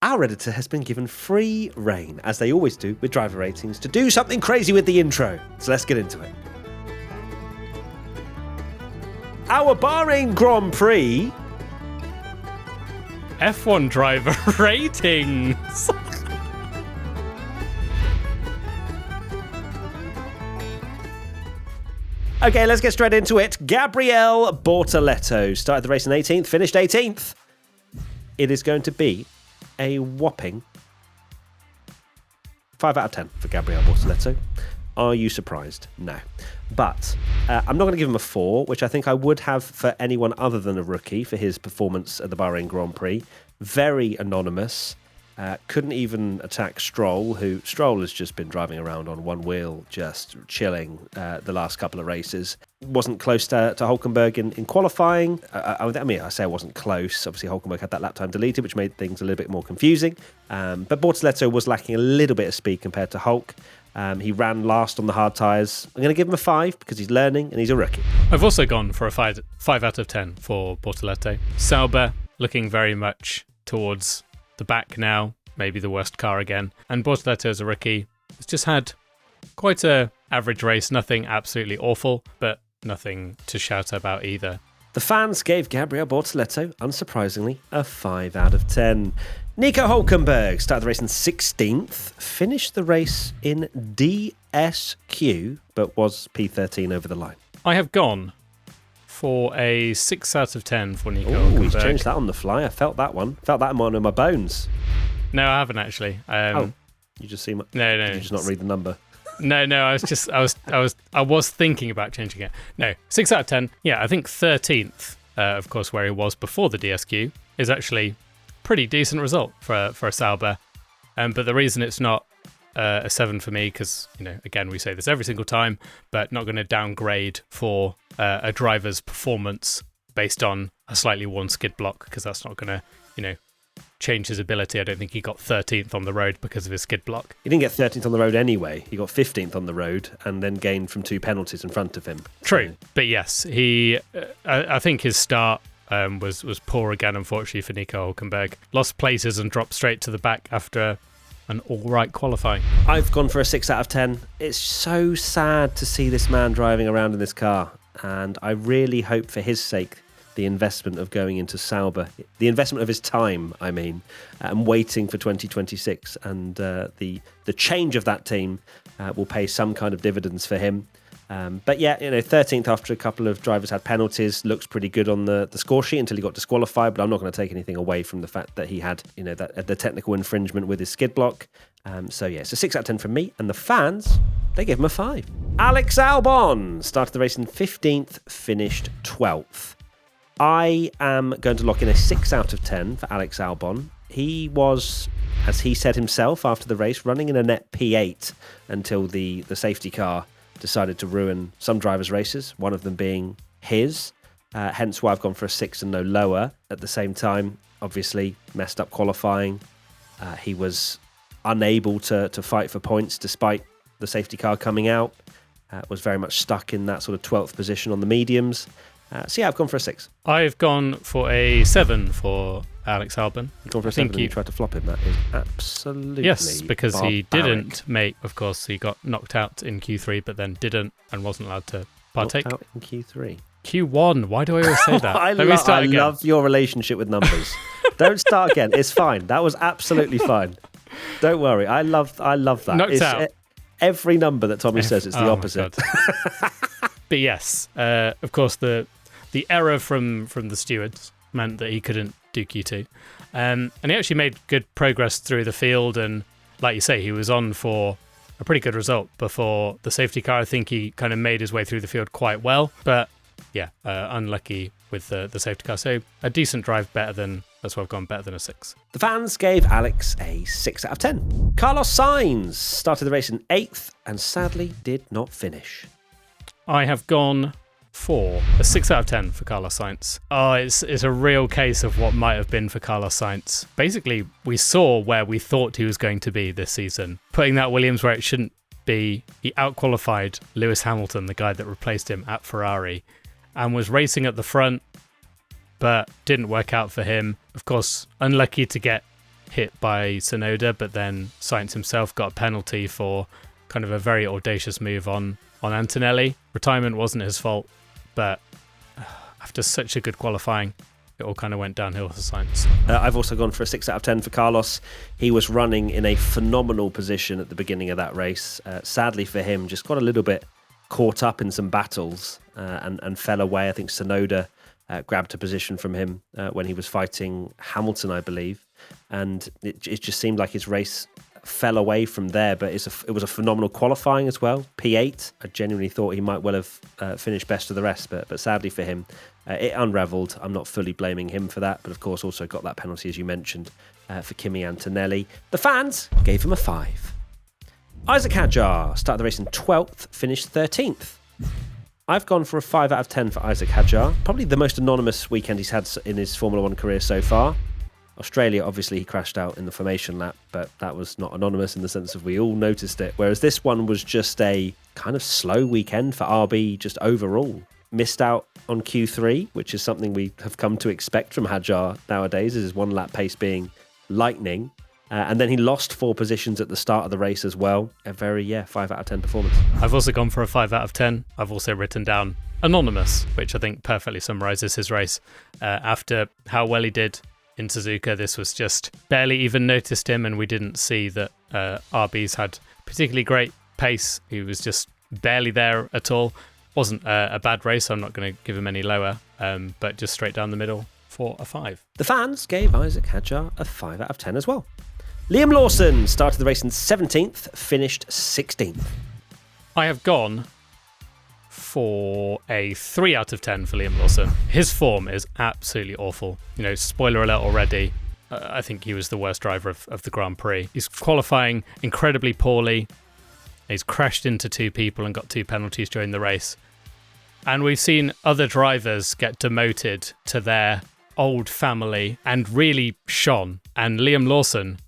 Our editor has been given free rein, as they always do with driver ratings, to do something crazy with the intro. So let's get into it. Our Bahrain Grand Prix F1 driver ratings. Okay, let's get straight into it. Gabriel Bortoleto started the race in 18th, finished 18th. It is going to be a whopping 5 out of 10 for Gabriel Bortoleto. Are you surprised? No. But I'm not going to give him a 4, which I think I would have for anyone other than a rookie for his performance at the Bahrain Grand Prix. Very anonymous. Couldn't even attack Stroll, who Stroll has just been driving around on one wheel, just chilling the last couple of races. Wasn't close to Hulkenberg in qualifying. I say it wasn't close. Obviously, Hulkenberg had that lap time deleted, which made things a little bit more confusing. But Bortoleto was lacking a little bit of speed compared to Hulk. He ran last on the hard tyres. I'm going to give him a 5 because he's learning and he's a rookie. I've also gone for a 5 out of 10 for Bortoleto. Sauber looking very much towards the back now, maybe the worst car again. And Bortoleto as a rookie has just had quite a average race, nothing absolutely awful, but nothing to shout about either. The fans gave Gabriel Bortoleto, unsurprisingly, a 5 out of 10. Nico Hulkenberg started the race in 16th, finished the race in DSQ, but was P13 over the line. I have gone for a 6 out of 10 for Nico Hulkenberg. Hulkenberg. He's changed that on the fly. I felt that one. Felt that one in my bones. No, I haven't actually. You just see my... No. Did you just not read the number? No, I was thinking about changing it. No, 6 out of 10. Yeah, I think 13th, of course, where he was before the DSQ, is actually pretty decent result for a Sauber. But the reason it's not a 7 for me, because, again, we say this every single time, but not going to downgrade for a driver's performance based on a slightly worn skid block, because that's not going to, change his ability. I don't think he got 13th on the road because of his skid block. He didn't get 13th on the road anyway. He got 15th on the road and then gained from 2 penalties in front of him. True, but yes, I think his start was poor again, unfortunately, for Nico Hulkenberg. Lost places and dropped straight to the back after an all-right qualifying. I've gone for a 6 out of 10. It's so sad to see this man driving around in this car, and I really hope for his sake the investment of going into Sauber, the investment of his time, and waiting for 2026, and the change of that team will pay some kind of dividends for him. But yeah, 13th after a couple of drivers had penalties looks pretty good on the score sheet until he got disqualified. But I'm not going to take anything away from the fact that he had, the technical infringement with his skid block. So yeah, it's a 6 out of 10 from me, and the fans, they gave him a 5. Alex Albon started the race in 15th, finished 12th. I am going to lock in a 6 out of 10 for Alex Albon. He was, as he said himself after the race, running in a net P8 until the safety car decided to ruin some drivers' races, one of them being his. Hence why I've gone for a 6 and no lower. At the same time, obviously, messed up qualifying. He was unable to fight for points despite the safety car coming out. Was very much stuck in that sort of 12th position on the mediums. So yeah, I've gone for a 6. I've gone for a 7 for Alex Albon. You've gone for a 7 and you tried to flop him. That is absolutely yes, because barbaric. He didn't make, of course, he got knocked out in Q3, but then didn't and wasn't allowed to partake. Knocked out in Q3? Q1, why do I always say that? I love your relationship with numbers. Don't start again. It's fine. That was absolutely fine. Don't worry. I love that. Knocked out. Every number that Tommy says, it's the opposite. But yes, of course, the error from the stewards meant that he couldn't do Q2. And he actually made good progress through the field. And like you say, he was on for a pretty good result before the safety car. I think he kind of made his way through the field quite well. But yeah, unlucky with the safety car. So a decent drive, that's why I've gone better than a 6. The fans gave Alex a 6 out of 10. Carlos Sainz started the race in 8th and sadly did not finish. I have gone for a 6 out of 10 for Carlos Sainz. Oh, it's a real case of what might have been for Carlos Sainz. Basically, we saw where we thought he was going to be this season. Putting that Williams where it shouldn't be, he outqualified Lewis Hamilton, the guy that replaced him at Ferrari, and was racing at the front, but didn't work out for him. Of course, unlucky to get hit by Tsunoda, but then Sainz himself got a penalty for kind of a very audacious move on Antonelli. Retirement wasn't his fault, but after such a good qualifying, it all kind of went downhill for Sainz. I've also gone for a 6 out of 10 for Carlos. He was running in a phenomenal position at the beginning of that race. Sadly for him, just got a little bit caught up in some battles and fell away. I think Tsunoda grabbed a position from him when he was fighting Hamilton, I believe. And it just seemed like his race fell away from there, but it was a phenomenal qualifying as well. P8. I genuinely thought he might well have finished best of the rest, but sadly for him, it unravelled. I'm not fully blaming him for that, but of course also got that penalty, as you mentioned, for Kimi Antonelli. The fans gave him a 5. Isack Hadjar started the race in 12th, finished 13th. I've gone for a 5 out of 10 for Isack Hadjar. Probably the most anonymous weekend he's had in his Formula 1 career so far. Australia, obviously, he crashed out in the formation lap, but that was not anonymous in the sense of we all noticed it. Whereas this one was just a kind of slow weekend for RB just overall. Missed out on Q3, which is something we have come to expect from Hadjar nowadays, is his one lap pace being lightning. And then he lost 4 positions at the start of the race as well. A very, 5 out of 10 performance. I've also gone for a 5 out of 10. I've also written down anonymous, which I think perfectly summarises his race. After how well he did in Suzuka, this was just barely even noticed him, and we didn't see that RB's had particularly great pace. He was just barely there at all. Wasn't a bad race, so I'm not going to give him any lower, but just straight down the middle for a 5. The fans gave Isack Hadjar a 5 out of 10 as well. Liam Lawson started the race in 17th, finished 16th. I have gone for a 3 out of 10 for Liam Lawson. His form is absolutely awful. Spoiler alert already, I think he was the worst driver of the Grand Prix. He's qualifying incredibly poorly. He's crashed into 2 people and got 2 penalties during the race. And we've seen other drivers get demoted to their old family and really shone. And Liam Lawson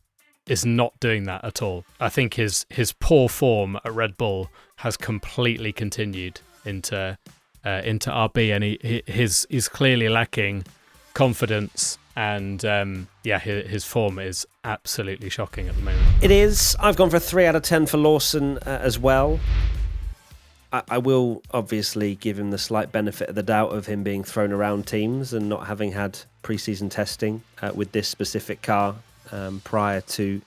is not doing that at all. I think his poor form at Red Bull has completely continued into RB, and he's clearly lacking confidence, and his form is absolutely shocking at the moment. It is. I've gone for a 3 out of 10 for Lawson as well. I will obviously give him the slight benefit of the doubt of him being thrown around teams and not having had pre-season testing with this specific car prior to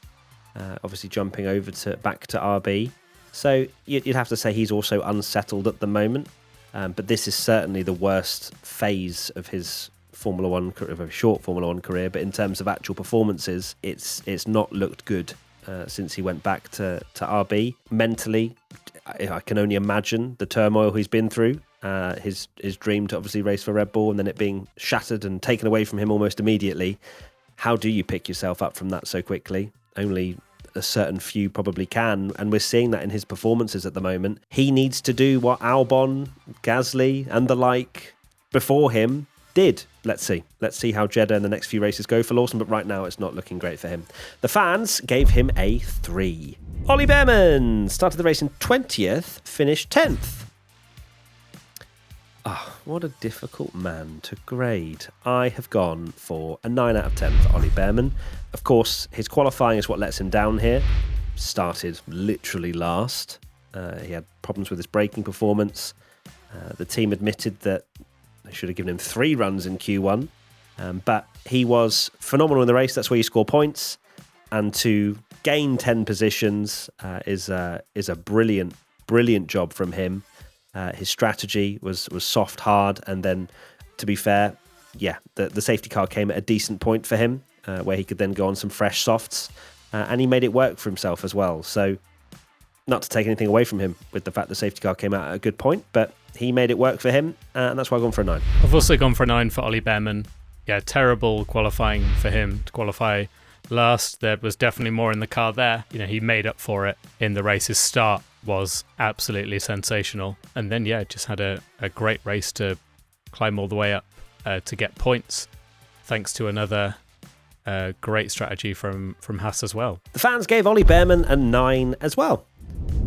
obviously jumping over back to RB. So you'd have to say he's also unsettled at the moment. But this is certainly the worst phase of his Formula 1 career, of a short Formula 1 career. But in terms of actual performances, it's not looked good since he went back to RB. Mentally, I can only imagine the turmoil he's been through. His dream to obviously race for Red Bull and then it being shattered and taken away from him almost immediately. How do you pick yourself up from that so quickly? Only a certain few probably can, and we're seeing that in his performances at the moment. He needs to do what Albon, Gasly and the like before him did. Let's see how Jeddah and the next few races go for Lawson, but right now it's not looking great for him. The fans gave him a 3. Ollie Bearman started the race in 20th, finished 10th. What a difficult man to grade. I have gone for a 9 out of 10 for Ollie Bearman. Of course, his qualifying is what lets him down here. Started literally last. He had problems with his braking performance. The team admitted that they should have given him 3 runs in Q1. But he was phenomenal in the race. That's where you score points. And to gain 10 positions is a brilliant, brilliant job from him. His strategy was soft, hard, and then, to be fair, the safety car came at a decent point for him, where he could then go on some fresh softs, and he made it work for himself as well. So, not to take anything away from him with the fact the safety car came out at a good point, but he made it work for him, and that's why I've gone for a 9. I've also gone for a 9 for Ollie Bearman. Yeah, terrible qualifying for him to qualify last. There was definitely more in the car there. He made up for it in the race's start. Was absolutely sensational, and then just had a great race to climb all the way up to get points, thanks to another great strategy from Haas as well. The fans gave Ollie Bearman a 9 as well.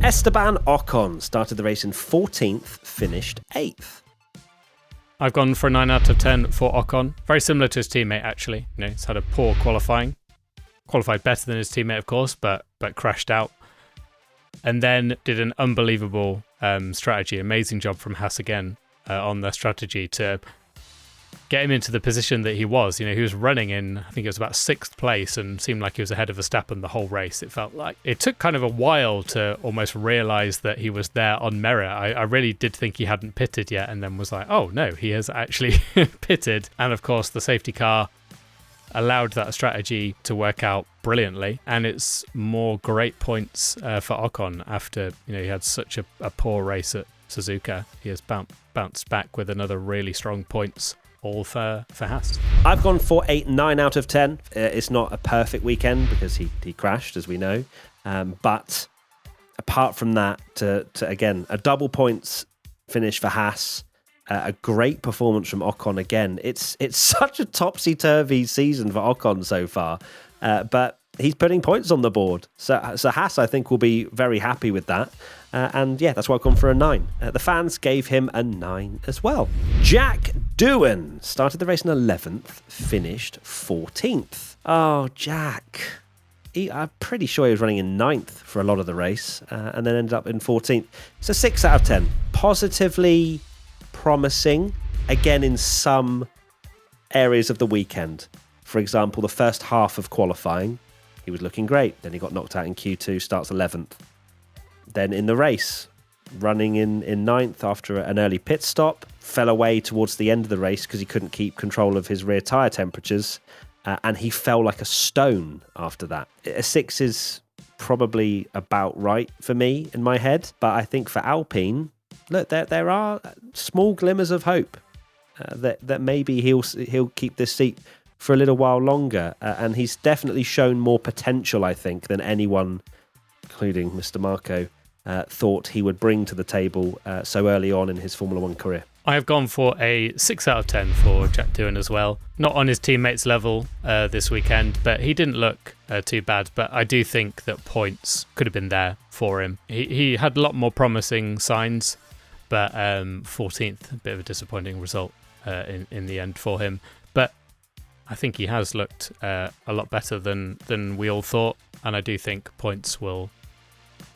Esteban Ocon started the race in 14th, finished 8th. I've gone for a 9 out of 10 for Ocon. Very similar to his teammate, actually. He's had a poor qualifying, qualified better than his teammate, of course, but crashed out. And then did an unbelievable strategy. Amazing job from Haas again on their strategy to get him into the position that he was. He was running in, I think it was about 6th place, and seemed like he was ahead of Verstappen the whole race. It felt like it took kind of a while to almost realise that he was there on merit. I really did think he hadn't pitted yet, and then was like, oh no, he has actually pitted. And of course, the safety car allowed that strategy to work out brilliantly, and it's more great points for Ocon after he had such a poor race at Suzuka. He has bounced back with another really strong points, all for Haas. I've gone for 9 out of 10. It's not a perfect weekend because he crashed, as we know, but apart from that, to again a double points finish for Haas. A great performance from Ocon again. It's such a topsy-turvy season for Ocon so far, but he's putting points on the board. So Haas, I think, will be very happy with that. And yeah, that's why I've gone for a 9. The fans gave him a 9 as well. Jack Doohan started the race in 11th, finished 14th. Oh, Jack. I'm pretty sure he was running in 9th for a lot of the race, and then ended up in 14th. So 6 out of 10. Positively promising, again, in some areas of the weekend. For example, the first half of qualifying, he was looking great. Then he got knocked out in Q2, starts 11th. Then in the race, running in 9th after an early pit stop, fell away towards the end of the race because he couldn't keep control of his rear tyre temperatures, and he fell like a stone after that. A 6 is probably about right for me in my head, but I think for Alpine, look, there are small glimmers of hope that maybe he'll keep this seat for a little while longer, and he's definitely shown more potential, I think, than anyone, including Mr. Marco, thought he would bring to the table so early on in his Formula One career. I have gone for a 6 out of 10 for Jack Doohan as well. Not on his teammates' level this weekend, but he didn't look too bad. But I do think that points could have been there for him. He had a lot more promising signs, but 14th, a bit of a disappointing result in the end for him. But I think he has looked a lot better than we all thought, and I do think points will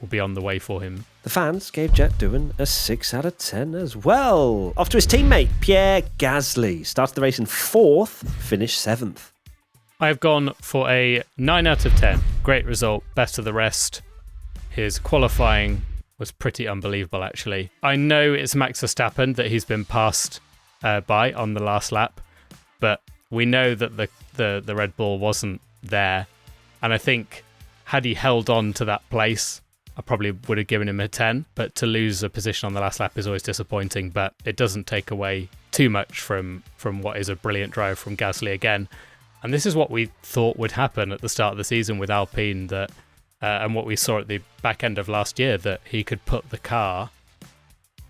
be on the way for him. The fans gave Jack Doohan a 6 out of 10 as well. Off to his teammate, Pierre Gasly. Started the race in 4th, finished 7th. I have gone for a 9 out of 10. Great result, best of the rest. His qualifying was pretty unbelievable, actually. I know it's Max Verstappen that he's been passed by on the last lap, but we know that the Red Bull wasn't there. And I think had he held on to that place, I probably would have given him a 10, but to lose a position on the last lap is always disappointing, but it doesn't take away too much from what is a brilliant drive from Gasly again. And this is what we thought would happen at the start of the season with Alpine, that and what we saw at the back end of last year, that he could put the car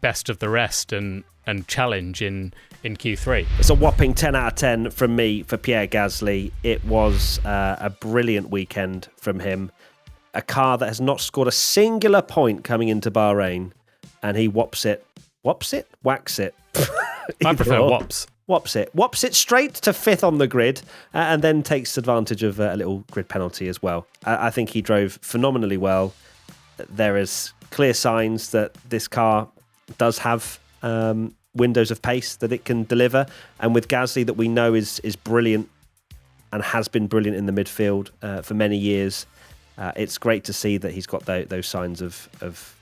best of the rest and challenge in Q3. It's a whopping 10 out of 10 from me for Pierre Gasly. It was a brilliant weekend from him. A car that has not scored a singular point coming into Bahrain, and he whacks it. Whacks it? I prefer whops. Whops it straight to 5th on the grid, and then takes advantage of a little grid penalty as well. I think he drove phenomenally well. There is clear signs that this car does have windows of pace that it can deliver, and with Gasly, that we know is brilliant and has been brilliant in the midfield for many years. It's great to see that he's got those signs of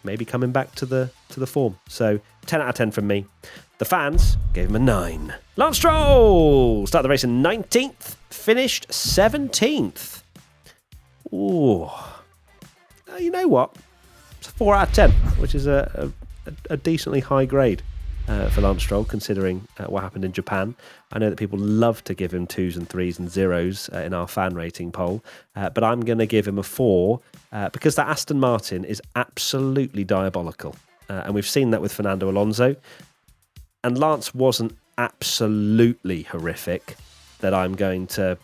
maybe coming back to the form. So 10 out of 10 from me. The fans gave him a 9. Lance Stroll started the race in 19th, finished 17th. Ooh, you know what? It's a 4 out of 10, which is a decently high grade for Lance Stroll, considering what happened in Japan. I know that people love to give him 2s and 3s and 0s in our fan rating poll, but I'm going to give him a 4 because that Aston Martin is absolutely diabolical. And we've seen that with Fernando Alonso. And Lance wasn't absolutely horrific that I'm going to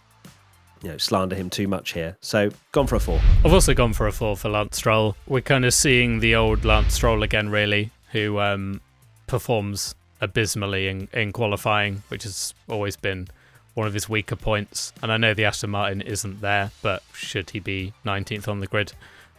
slander him too much here. So, gone for a 4. I've also gone for a 4 for Lance Stroll. We're kind of seeing the old Lance Stroll again, really, who performs abysmally in qualifying, which has always been one of his weaker points. And I know the Aston Martin isn't there, but should he be 19th on the grid?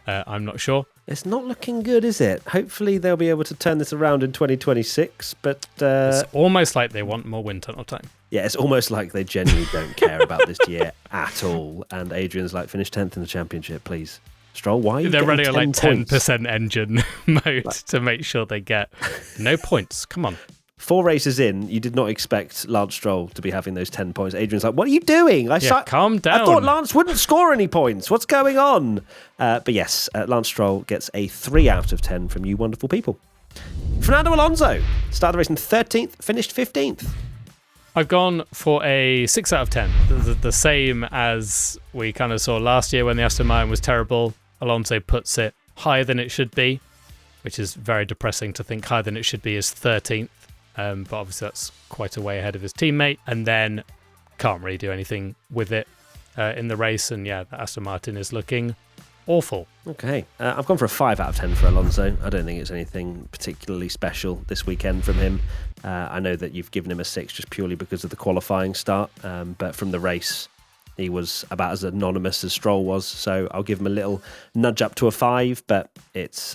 I'm not sure. It's not looking good, is it? Hopefully they'll be able to turn this around in 2026, but... it's almost like they want more wind tunnel time. Yeah, it's almost like they genuinely don't care about this year at all. And Adrian's like, finish 10th in the championship, please. Stroll, why are you They're running on like 10 10% engine mode to make sure they get no points. Come on. 4 races in, you did not expect Lance Stroll to be having those 10 points. Adrian's like, what are you doing? Calm down. I thought Lance wouldn't score any points. What's going on? But yes, Lance Stroll gets a 3 out of 10 from you wonderful people. Fernando Alonso started the race in 13th, finished 15th. I've gone for a 6 out of 10. The same as we kind of saw last year when the Aston Martin was terrible. Alonso puts it higher than it should be, which is very depressing to think higher than it should be is 13th. But obviously that's quite a way ahead of his teammate, and then can't really do anything with it in the race. And yeah, the Aston Martin is looking awful. Okay, I've gone for a 5 out of 10 for Alonso. I don't think it's anything particularly special this weekend from him. I know that you've given him a 6 just purely because of the qualifying start, but from the race, he was about as anonymous as Stroll was, so I'll give him a little nudge up to a 5, but it's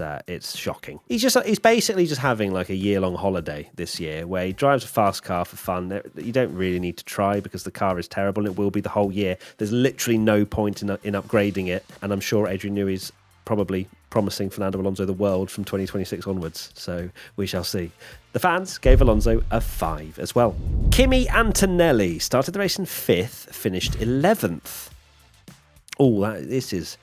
shocking. He's basically just having like a year-long holiday this year where he drives a fast car for fun. You don't really need to try because the car is terrible and it will be the whole year. There's literally no point in upgrading it, and I'm sure Adrian Newey's probably promising Fernando Alonso the world from 2026 onwards, so we shall see. The fans gave Alonso a 5 as well. Kimi Antonelli started the race in 5th, finished 11th. Oh, this is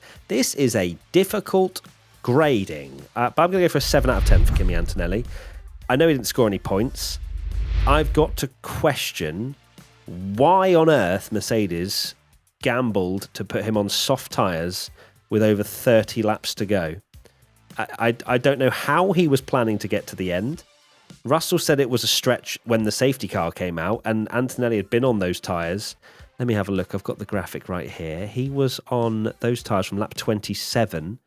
a difficult grading, but I'm going to go for a 7 out of 10 for Kimi Antonelli. I know he didn't score any points. I've got to question why on earth Mercedes gambled to put him on soft tyres with over 30 laps to go. I don't know how he was planning to get to the end. Russell said it was a stretch when the safety car came out, and Antonelli had been on those tyres. Let me have a look. I've got the graphic right here. He was on those tyres from lap 27,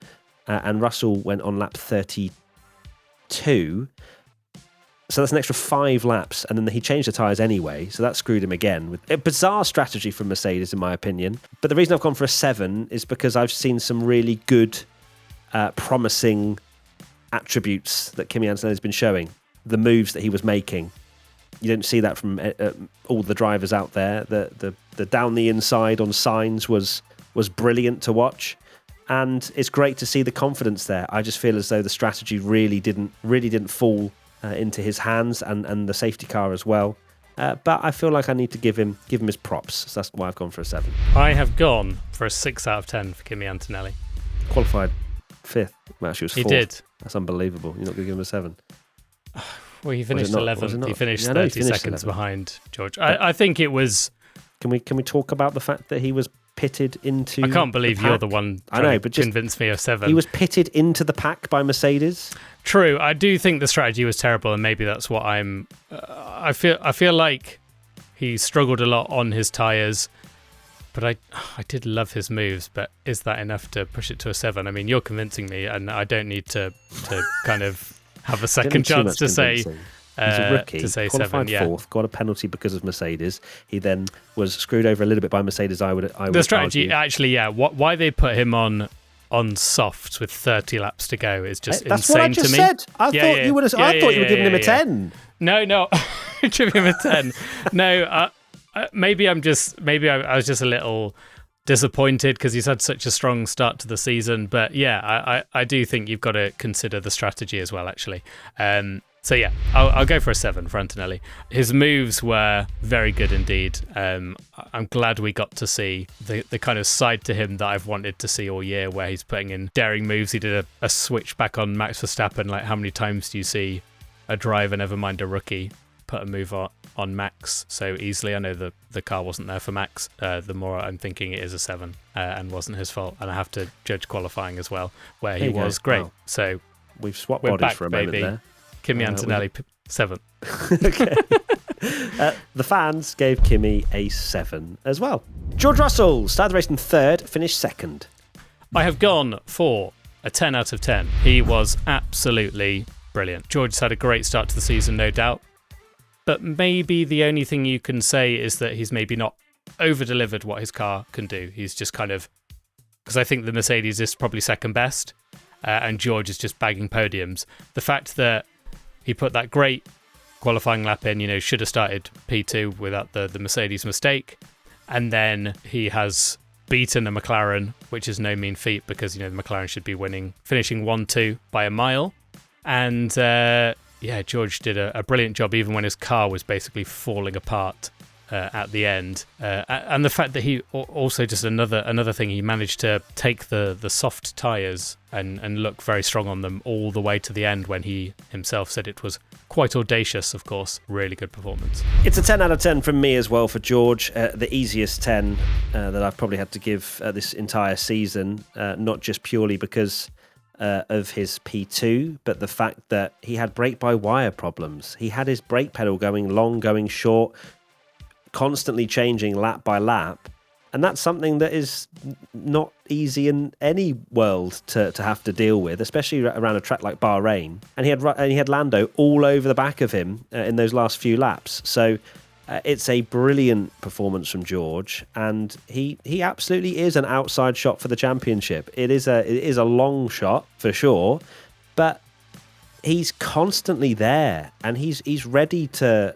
and Russell went on lap 32. So that's an extra 5 laps, and then he changed the tyres anyway, so that screwed him again. With a bizarre strategy from Mercedes, in my opinion. But the reason I've gone for a 7 is because I've seen some really good, promising attributes that Kimi Antonelli's been showing. The moves that he was making. You don't see that from all the drivers out there. The down the inside on Sainz was brilliant to watch. And it's great to see the confidence there. I just feel as though the strategy really didn't fall into his hands, and the safety car as well. But I feel like I need to give him his props. So that's why I've gone for a 7. I have gone for a 6 out of 10 for Kimi Antonelli. Qualified 5th. Well, actually, it was 4th. He did. That's unbelievable. You're not going to give him a 7. Well, he finished 11th. He finished 30 seconds 11th. Behind George. I think it was... Can we talk about the fact that he was pitted into... I can't believe you're the one trying to convince me of 7. He was pitted into the pack by Mercedes. True. I do think the strategy was terrible, and maybe that's what I'm... I feel like he struggled a lot on his tyres, but I did love his moves, but is that enough to push it to a 7? I mean, you're convincing me, and I don't need to kind of have a second chance to say... He's a rookie, to say qualified 7, 4th, got a penalty because of Mercedes. He then was screwed over a little bit by Mercedes, I would The strategy, argue. actually, yeah. Why they put him on softs with 30 laps to go is just That's insane what I just to me. said. I thought you were giving him a 10. No, give him a 10. No, maybe I was just a little disappointed because he's had such a strong start to the season. But yeah, I do think you've got to consider the strategy as well, actually. So yeah, I'll go for a 7 for Antonelli. His moves were very good indeed. I'm glad we got to see the kind of side to him that I've wanted to see all year, where he's putting in daring moves. He did a switch back on Max Verstappen. Like, how many times do you see a driver, never mind a rookie, put a move on Max so easily? I know the car wasn't there for Max. The more I'm thinking it is a 7 and wasn't his fault. And I have to judge qualifying as well, where he was great. Wow. So we've swapped bodies back, for a moment there. Kimi Antonelli, 7. Okay. The fans gave Kimi a 7 as well. George Russell started the race in 3rd, finished 2nd. I have gone for a 10 out of 10. He was absolutely brilliant. George's had a great start to the season, no doubt. But maybe the only thing you can say is that he's maybe not over-delivered what his car can do. He's just kind of... Because I think the Mercedes is probably second best, and George is just bagging podiums. The fact that he put that great qualifying lap in, should have started P2 without the Mercedes mistake, and then he has beaten a McLaren, which is no mean feat because, the McLaren should be finishing 1-2 by a mile. And, George did a brilliant job even when his car was basically falling apart at the end. And the fact that he also, just another thing, he managed to take the soft tyres and look very strong on them all the way to the end when he himself said it was quite audacious, of course. Really good performance. It's a 10 out of 10 from me as well for George. The easiest 10 that I've probably had to give this entire season, not just purely because of his P2, but the fact that he had brake-by-wire problems. He had his brake pedal going long, going short, constantly changing lap by lap, and that's something that is not easy in any world to have to deal with, especially around a track like Bahrain. And he had Lando all over the back of him in those last few laps. So it's a brilliant performance from George, and he absolutely is an outside shot for the championship. It is a long shot for sure, but he's constantly there, and he's ready to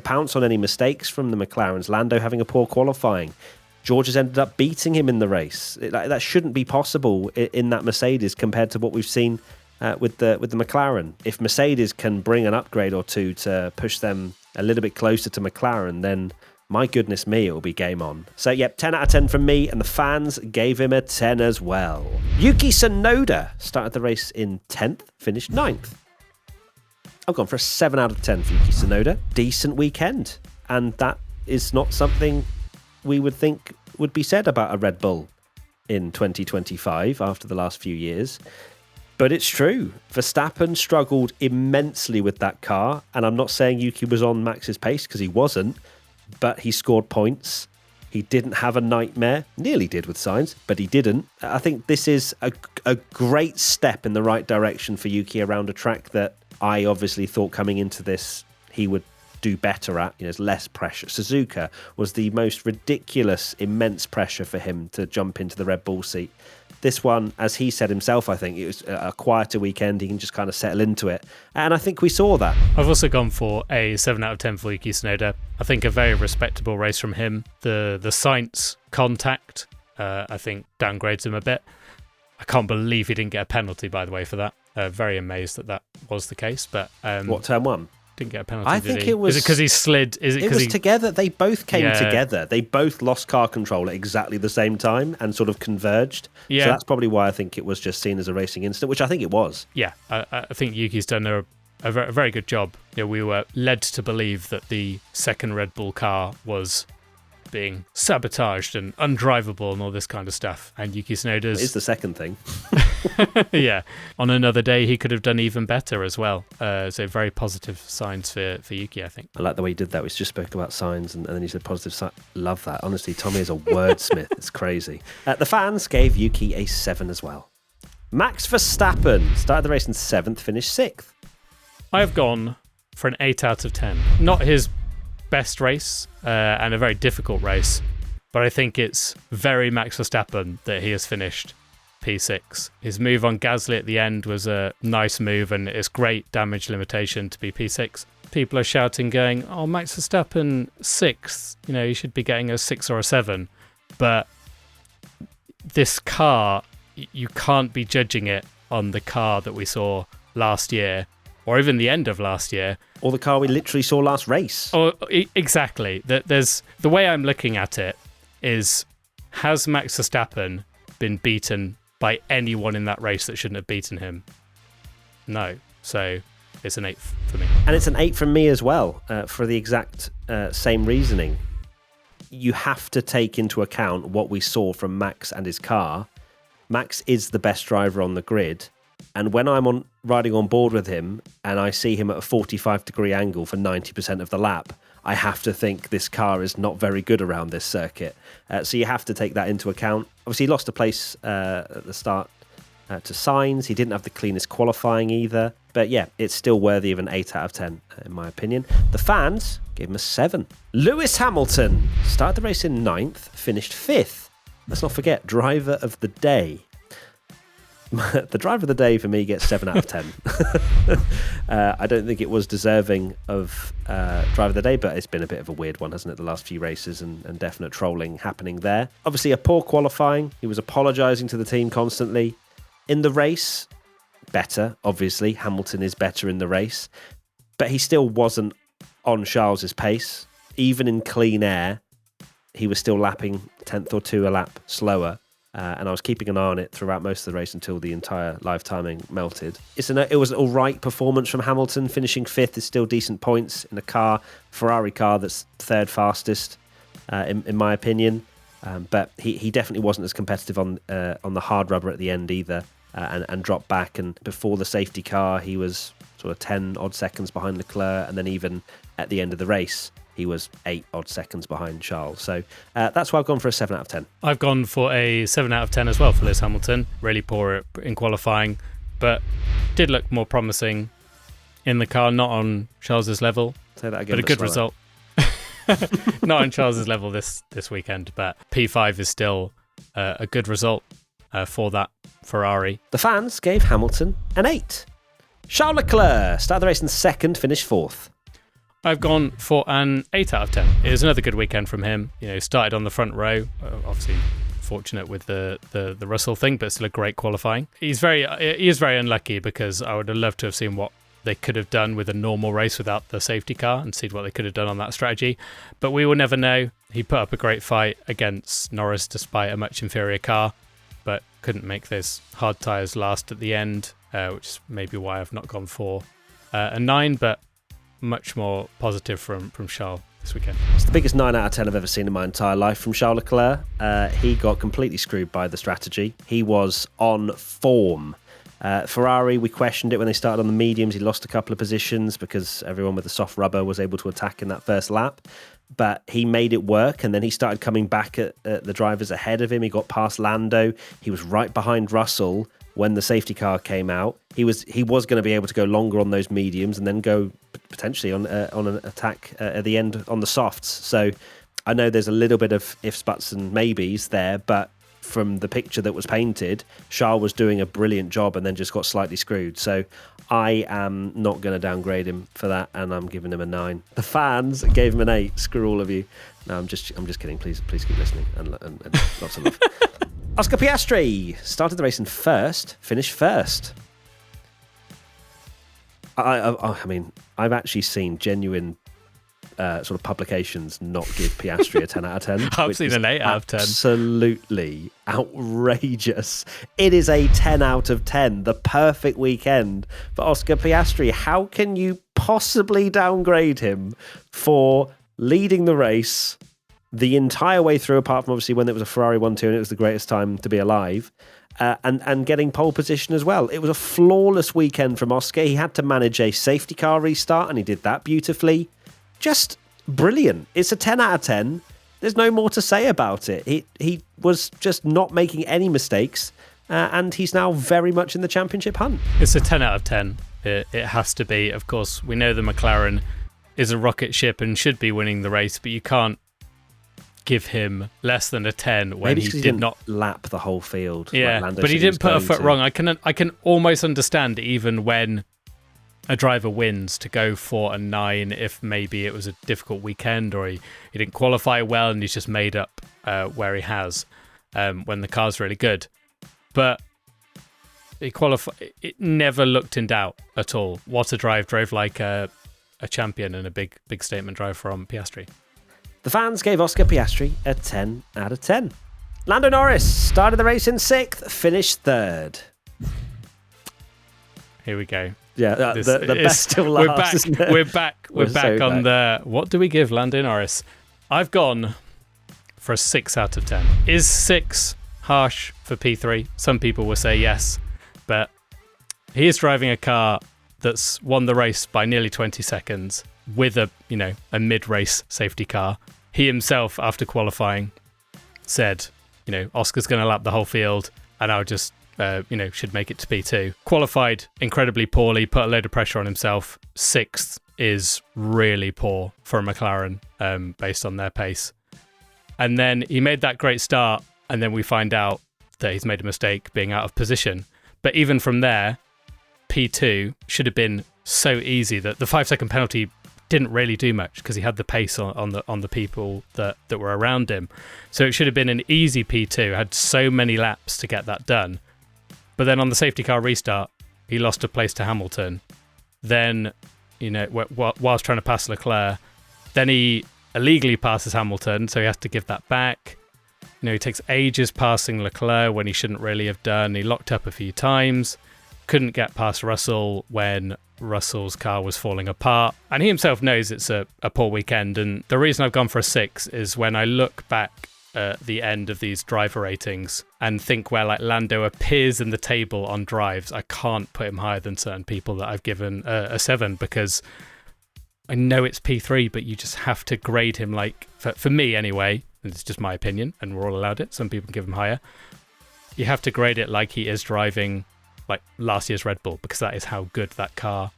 pounce on any mistakes from the McLarens. Lando having a poor qualifying. George has ended up beating him in the race. That shouldn't be possible in that Mercedes compared to what we've seen with the McLaren. If Mercedes can bring an upgrade or two to push them a little bit closer to McLaren, then my goodness me, it will be game on. So, 10 out of 10 from me, and the fans gave him a 10 as well. Yuki Tsunoda started the race in 10th, finished 9th. I've gone for a 7 out of 10 for Yuki Tsunoda. Decent weekend. And that is not something we would think would be said about a Red Bull in 2025 after the last few years. But it's true. Verstappen struggled immensely with that car. And I'm not saying Yuki was on Max's pace, because he wasn't. But he scored points. He didn't have a nightmare. Nearly did with Sainz, but he didn't. I think this is a great step in the right direction for Yuki around a track that I obviously thought coming into this he would do better at. There's less pressure. Suzuka was the most ridiculous, immense pressure for him to jump into the Red Bull seat. This one, as he said himself, I think it was a quieter weekend. He can just kind of settle into it. And I think we saw that. I've also gone for a 7 out of 10 for Yuki Tsunoda. I think a very respectable race from him. The Sainz contact, I think, downgrades him a bit. I can't believe he didn't get a penalty, by the way, for that. Very amazed that was the case. But what, turn one? Didn't get a penalty. I think it was. Is it because he slid? It was together. They both came together. They both lost car control at exactly the same time and sort of converged. Yeah. So that's probably why I think it was just seen as a racing incident, which I think it was. Yeah, I think Yuki's done a very good job. We were led to believe that the second Red Bull car was being sabotaged and undrivable and all this kind of stuff. And Yuki Tsunoda's... It's the second thing. Yeah. On another day, he could have done even better as well. So very positive signs for Yuki, I think. I like the way he did that. We just spoke about signs and then he said positive signs. Love that. Honestly, Tommy is a wordsmith. It's crazy. The fans gave Yuki a 7 as well. Max Verstappen started the race in 7th, finished 6th. I've gone for an 8 out of 10. Not his best race and a very difficult race, but I think it's very Max Verstappen that he has finished P6. His move on Gasly at the end was a nice move, and it's great damage limitation to be P6. People are shouting, going, "Oh, Max Verstappen 6th, he should be getting a 6 or a 7." But this car, you can't be judging it on the car that we saw last year, or even the end of last year. Or the car we literally saw last race. Oh, exactly. There's the way I'm looking at it is, has Max Verstappen been beaten by anyone in that race that shouldn't have beaten him? No. So it's an 8 for me. And it's an 8 from me as well, for the exact same reasoning. You have to take into account what we saw from Max and his car. Max is the best driver on the grid. And when I'm riding on board with him and I see him at a 45-degree angle for 90% of the lap, I have to think this car is not very good around this circuit. So you have to take that into account. Obviously, he lost a place at the start to Sainz. He didn't have the cleanest qualifying either. But yeah, it's still worthy of an 8 out of 10, in my opinion. The fans gave him a 7. Lewis Hamilton started the race in 9th, finished 5th. Let's not forget, driver of the day. The driver of the day for me gets 7 out of 10. I don't think it was deserving of driver of the day, but it's been a bit of a weird one, hasn't it? The last few races and definite trolling happening there. Obviously, a poor qualifying. He was apologising to the team constantly. In the race, better, obviously. Hamilton is better in the race, but he still wasn't on Charles's pace. Even in clean air, he was still lapping 10th or 2 a lap slower. And I was keeping an eye on it throughout most of the race until the entire live timing melted. It was an all right performance from Hamilton. Finishing 5th is still decent points in a Ferrari car that's 3rd fastest, in my opinion. But he definitely wasn't as competitive on the hard rubber at the end either, and dropped back. And before the safety car, he was sort of 10 odd seconds behind Leclerc, and then even at the end of the race, he was 8 odd seconds behind Charles. So that's why I've gone for a 7 out of 10. I've gone for a 7 out of 10 as well for Lewis Hamilton. Really poor in qualifying, but did look more promising in the car, not on Charles's level. Say that again, but a good result. Not on Charles's level this weekend, but P5 is still a good result for that Ferrari. The fans gave Hamilton an 8. Charles Leclerc started the race in 2nd, finished 4th. I've gone for an 8 out of 10. It was another good weekend from him. Started on the front row. Obviously, fortunate with the Russell thing, but still a great qualifying. He is very unlucky because I would have loved to have seen what they could have done with a normal race without the safety car and see what they could have done on that strategy. But we will never know. He put up a great fight against Norris despite a much inferior car, but couldn't make those hard tyres last at the end, which is maybe why I've not gone for a 9, but much more positive from Charles this weekend. It's the biggest 9 out of 10 I've ever seen in my entire life from Charles Leclerc. He got completely screwed by the strategy. He was on form. Ferrari, we questioned it when they started on the mediums. He lost a couple of positions because everyone with the soft rubber was able to attack in that first lap. But he made it work, and then he started coming back at the drivers ahead of him. He got past Lando. He was right behind Russell when the safety car came out. He was going to be able to go longer on those mediums and then go potentially on an attack at the end on the softs. So I know there's a little bit of ifs, buts and maybes there, but from the picture that was painted, Charles was doing a brilliant job and then just got slightly screwed. So I am not going to downgrade him for that, and I'm giving him a 9. The fans gave him an 8. Screw all of you. No, I'm just kidding. Please keep listening and lots of love. Oscar Piastri started the race in 1st, finished 1st. I mean, I've actually seen genuine sort of publications not give Piastri a 10 out of 10. I've seen an 8 out of 10. Absolutely outrageous. It is a 10 out of 10, the perfect weekend for Oscar Piastri. How can you possibly downgrade him for leading the race the entire way through, apart from obviously when it was a Ferrari 1-2 and it was the greatest time to be alive, and getting pole position as well? It was a flawless weekend from Oscar. He had to manage a safety car restart, and he did that beautifully. Just brilliant. It's a 10 out of 10. There's no more to say about it. He was just not making any mistakes, and he's now very much in the championship hunt. It's a 10 out of 10. It has to be. Of course, we know the McLaren is a rocket ship and should be winning the race, but you can't give him less than a 10 when he did not lap the whole field. Yeah, like but he didn't put a foot wrong. I can almost understand even when a driver wins to go for a 9 if maybe it was a difficult weekend or he didn't qualify well and he's just made up where he has when the car's really good. But it never looked in doubt at all. What a drive. Drove like a champion, and a big statement drive from Piastri. The fans gave Oscar Piastri a 10 out of 10. Lando Norris started the race in 6th, finished 3rd. Here we go. Yeah, the best still last. We're back on the... What do we give Lando Norris? I've gone for a 6 out of 10. Is 6 harsh for P3? Some people will say yes, but he is driving a car that's won the race by nearly 20 seconds with a mid-race safety car. He himself, after qualifying, said, Oscar's going to lap the whole field and I'll just should make it to P2. Qualified incredibly poorly, put a load of pressure on himself. 6th is really poor for a McLaren based on their pace. And then he made that great start, and then we find out that he's made a mistake being out of position. But even from there, P2 should have been so easy that the 5-second penalty didn't really do much because he had the pace on the people that were around him. So it should have been an easy P2, had so many laps to get that done. But then on the safety car restart, he lost a place to Hamilton. Then, whilst trying to pass Leclerc, then he illegally passes Hamilton, so he has to give that back. He takes ages passing Leclerc when he shouldn't really have done. He locked up a few times, couldn't get past Russell when Russell's car was falling apart. And he himself knows it's a poor weekend. And the reason I've gone for a 6 is when I look back at the end of these driver ratings and think where like Lando appears in the table on drives, I can't put him higher than certain people that I've given a 7 because I know it's P3, but you just have to grade him like, for me anyway, and it's just my opinion and we're all allowed it, some people give him higher, you have to grade it like he is driving like last year's Red Bull because that is how good that car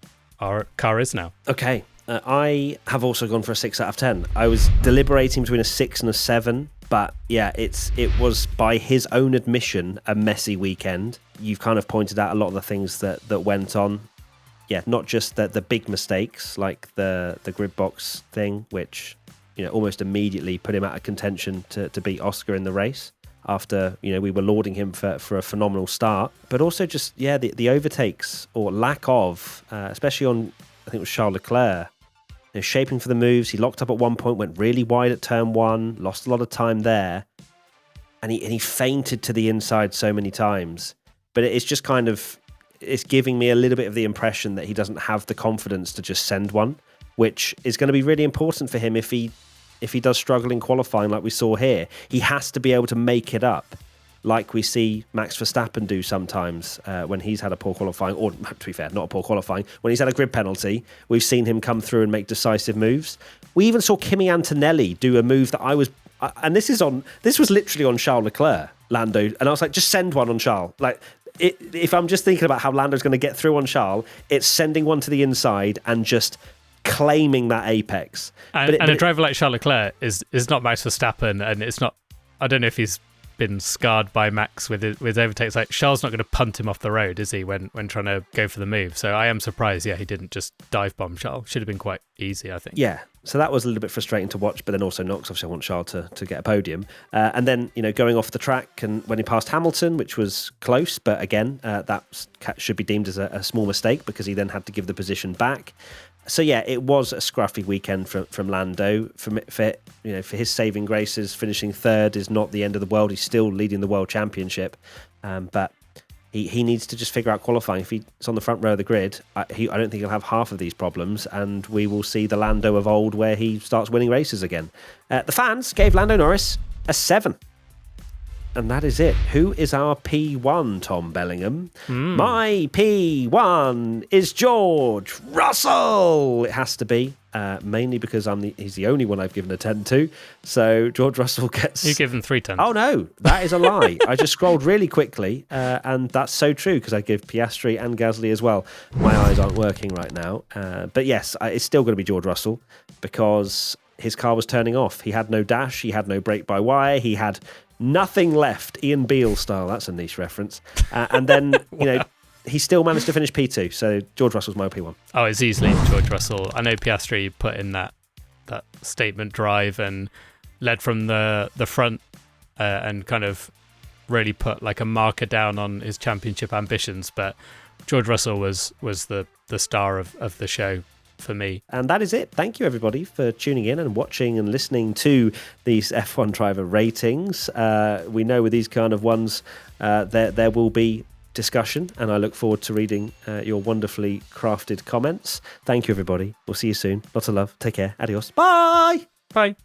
is now. Okay, I have also gone for a 6 out of 10. I was deliberating between a 6 and a 7, but yeah, it was by his own admission a messy weekend. You've kind of pointed out a lot of the things that went on. Yeah, not just the big mistakes like the grid box thing, which almost immediately put him out of contention to beat Oscar in the race after we were lauding him for a phenomenal start, but also just the overtakes or lack of, especially on I think it was Charles Leclerc, shaping for the moves. He locked up at one point, went really wide at turn 1, lost a lot of time there, and he feinted to the inside so many times. But it's just kind of, it's giving me a little bit of the impression that he doesn't have the confidence to just send one, which is going to be really important for him if he does struggle in qualifying like we saw here. He has to be able to make it up like we see Max Verstappen do sometimes when he's had a poor qualifying, or to be fair, not a poor qualifying, when he's had a grid penalty, we've seen him come through and make decisive moves. We even saw Kimi Antonelli do a move that and this was literally on Charles Leclerc, Lando, and I was like, just send one on Charles. Like, if I'm just thinking about how Lando's going to get through on Charles, it's sending one to the inside and just claiming that apex. And a driver like Charles Leclerc is not Max Verstappen, and it's not, I don't know if he's been scarred by Max with overtakes. Like, Charles not going to punt him off the road, is he, when trying to go for the move? So I am surprised, he didn't just dive bomb Charles. Should have been quite easy, I think. Yeah, so that was a little bit frustrating to watch, but then also not, because obviously I want Charles to get a podium. And then, going off the track, and when he passed Hamilton, which was close, but again, that should be deemed as a small mistake because he then had to give the position back. So yeah, it was a scruffy weekend from Lando. For his saving graces, finishing 3rd is not the end of the world. He's still leading the world championship, but he needs to just figure out qualifying. If he's on the front row of the grid, I don't think he'll have half of these problems, and we will see the Lando of old where he starts winning races again. The fans gave Lando Norris a 7. And that is it. Who is our P1, Tom Bellingham? My P1 is George Russell. It has to be, mainly because he's the only one I've given a 10 to. So George Russell gets... You give him 3 10s. Oh, no, that is a lie. I just scrolled really quickly, and that's so true because I give Piastri and Gasly as well. My eyes aren't working right now. But yes, it's still going to be George Russell because his car was turning off. He had no dash. He had no brake-by-wire. He had... nothing left, Ian Beale style. That's a niche reference. And then, he still managed to finish P2. So George Russell's my P1. Oh, it's easily George Russell. I know Piastri put in that statement drive and led from the front and kind of really put like a marker down on his championship ambitions. But George Russell was the star of the show for me. And that is it. Thank you, everybody, for tuning in and watching and listening to these F1 driver ratings. We know with these kind of ones, there will be discussion, and I look forward to reading your wonderfully crafted comments. Thank you, everybody. We'll see you soon. Lots of love. Take care. Adios. Bye. Bye.